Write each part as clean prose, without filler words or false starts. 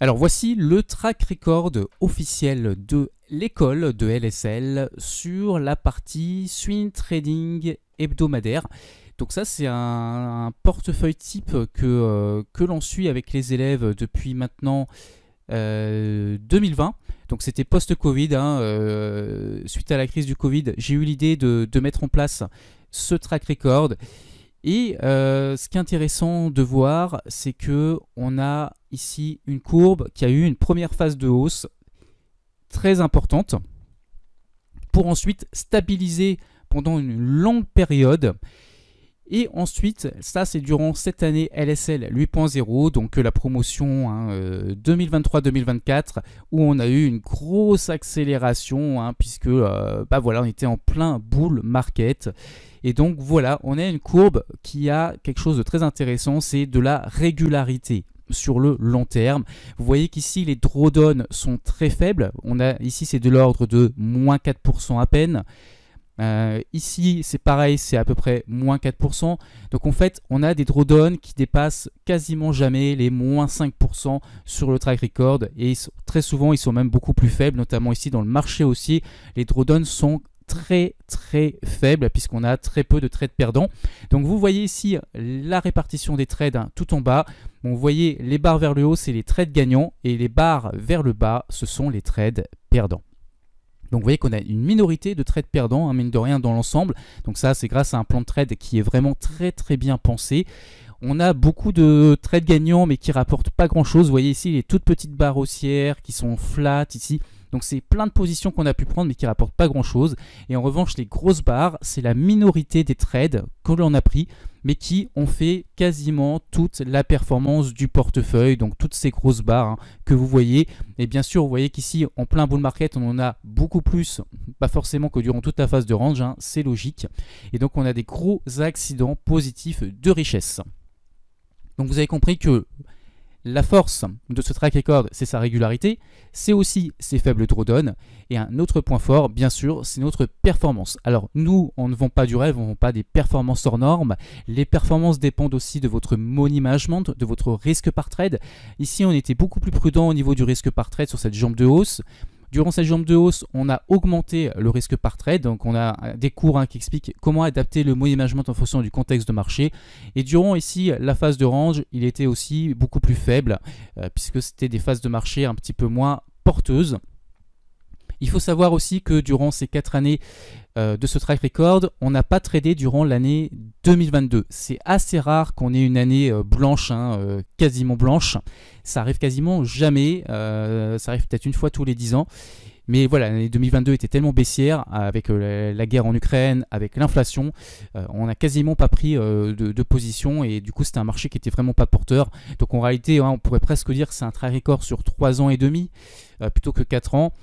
Alors voici le track record officiel de l'école de LSL sur la partie swing trading hebdomadaire. Donc ça c'est un portefeuille type que l'on suit avec les élèves depuis maintenant 2020. Donc c'était post-Covid, suite à la crise du Covid, j'ai eu l'idée de mettre en place ce track record. Et ce qui est intéressant de voir, c'est que on a ici une courbe qui a eu une première phase de hausse très importante pour ensuite stabiliser pendant une longue période. Et ensuite, ça c'est durant cette année LSL 8.0, donc la promotion 2023-2024, où on a eu une grosse accélération, puisque voilà, on était en plein bull market. Et donc voilà, on a une courbe qui a quelque chose de très intéressant, c'est de la régularité sur le long terme. Vous voyez qu'ici les drawdowns sont très faibles. On a ici c'est de l'ordre de moins 4% à peine. Ici c'est pareil, c'est à peu près moins 4%. Donc en fait on a des drawdowns qui dépassent quasiment jamais les moins 5% sur le track record. Et très souvent ils sont même beaucoup plus faibles, notamment ici dans le marché haussier. Les drawdowns sont très faible puisqu'on a très peu de trades perdants. Donc vous voyez ici la répartition des trades tout en bas. Vous voyez les barres vers le haut c'est les trades gagnants et les barres vers le bas ce sont les trades perdants. Donc vous voyez qu'on a une minorité de trades perdants, mine de rien dans l'ensemble. Donc ça c'est grâce à un plan de trade qui est vraiment très bien pensé. On a beaucoup de trades gagnants mais qui rapportent pas grand chose. Vous voyez ici les toutes petites barres haussières qui sont flat ici. Donc c'est plein de positions qu'on a pu prendre mais qui ne rapportent pas grand chose. Et en revanche les grosses barres c'est la minorité des trades que l'on a pris mais qui ont fait quasiment toute la performance du portefeuille. Donc toutes ces grosses barres que vous voyez. Et bien sûr vous voyez qu'ici en plein bull market on en a beaucoup plus, pas forcément que durant toute la phase de range, c'est logique. Et donc on a des gros accidents positifs de richesse. Donc vous avez compris que la force de ce track record, c'est sa régularité, c'est aussi ses faibles drawdowns. Et un autre point fort, bien sûr, c'est notre performance. Alors nous, on ne vend pas du rêve, on ne vend pas des performances hors normes. Les performances dépendent aussi de votre money management, de votre risque par trade. Ici, on était beaucoup plus prudent au niveau du risque par trade sur cette jambe de hausse. Durant cette jambe de hausse, on a augmenté le risque par trade. Donc on a des cours qui expliquent comment adapter le money management en fonction du contexte de marché. Et durant ici la phase de range, il était aussi beaucoup plus faible puisque c'était des phases de marché un petit peu moins porteuses. Il faut savoir aussi que durant ces 4 années de ce track record, on n'a pas tradé durant l'année 2022. C'est assez rare qu'on ait une année blanche, quasiment blanche. Ça arrive quasiment jamais, ça arrive peut-être une fois tous les 10 ans. Mais voilà, l'année 2022 était tellement baissière avec la guerre en Ukraine, avec l'inflation, on n'a quasiment pas pris de position et du coup c'était un marché qui était vraiment pas porteur. Donc en réalité, on pourrait presque dire que c'est un track record sur 3 ans et demi plutôt que 4 ans.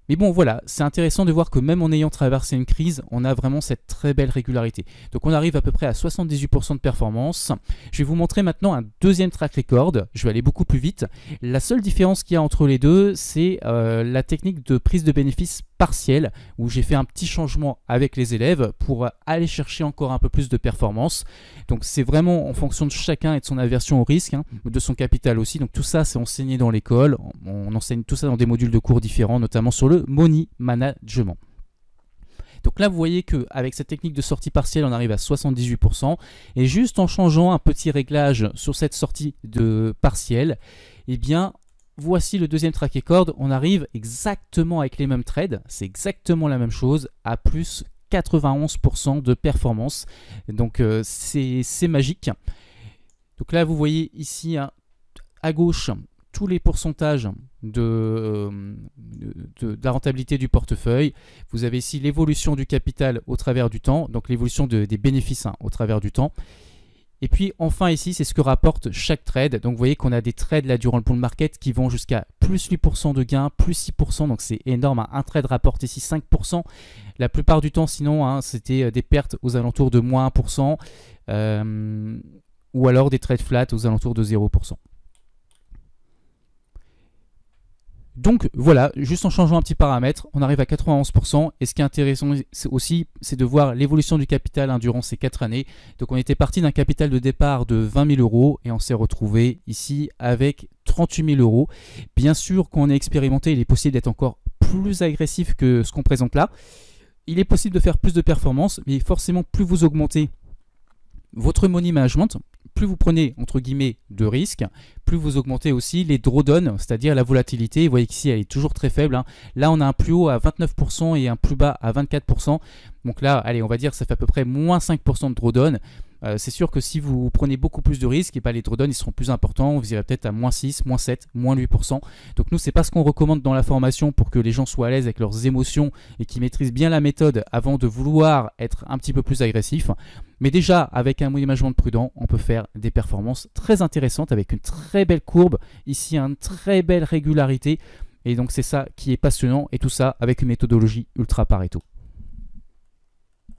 Mais bon voilà, c'est intéressant de voir que même en ayant traversé une crise, on a vraiment cette très belle régularité. Donc on arrive à peu près à 78% de performance. Je vais vous montrer maintenant un deuxième track record, je vais aller beaucoup plus vite. La seule différence qu'il y a entre les deux, c'est la technique de prise de bénéfice partielle, où j'ai fait un petit changement avec les élèves pour aller chercher encore un peu plus de performance. Donc c'est vraiment en fonction de chacun et de son aversion au risque, de son capital aussi. Donc tout ça c'est enseigné dans l'école, on enseigne tout ça dans des modules de cours différents, notamment sur le money management. Donc là vous voyez qu'avec cette technique de sortie partielle on arrive à 78% et juste en changeant un petit réglage sur cette sortie de partielle, eh bien voici le deuxième track record, on arrive exactement avec les mêmes trades, c'est exactement la même chose à plus 91% de performance. Donc c'est magique. Donc là vous voyez ici à gauche tous les pourcentages de la rentabilité du portefeuille. Vous avez ici l'évolution du capital au travers du temps, donc l'évolution des bénéfices au travers du temps. Et puis enfin ici, c'est ce que rapporte chaque trade. Donc vous voyez qu'on a des trades là durant le bull market qui vont jusqu'à plus 8% de gain, plus 6%, donc c'est énorme. Un trade rapporte ici 5%. La plupart du temps sinon, c'était des pertes aux alentours de moins 1%, ou alors des trades flat aux alentours de 0%. Donc voilà, juste en changeant un petit paramètre, on arrive à 91%. Et ce qui est intéressant aussi, c'est de voir l'évolution du capital durant ces 4 années. Donc on était parti d'un capital de départ de 20 000 € et on s'est retrouvé ici avec 38 000 €. Bien sûr, quand on est expérimenté, il est possible d'être encore plus agressif que ce qu'on présente là. Il est possible de faire plus de performance, mais forcément, plus vous augmentez votre money management, plus vous prenez entre guillemets de risques, plus vous augmentez aussi les drawdowns, c'est-à-dire la volatilité. Vous voyez qu'ici elle est toujours très faible, hein. Là on a un plus haut à 29% et un plus bas à 24%. Donc là, allez, on va dire ça fait à peu près moins 5% de drawdown. C'est sûr que si vous prenez beaucoup plus de risques, et les drawdowns ils seront plus importants. Vous irez peut-être à moins 6, moins 7, moins 8%. Donc nous, c'est pas ce qu'on recommande dans la formation pour que les gens soient à l'aise avec leurs émotions et qu'ils maîtrisent bien la méthode avant de vouloir être un petit peu plus agressif. Mais déjà, avec un money management prudent, on peut faire des performances très intéressantes avec une très belle courbe. Ici, une très belle régularité. Et donc c'est ça qui est passionnant, et tout ça avec une méthodologie ultra Pareto.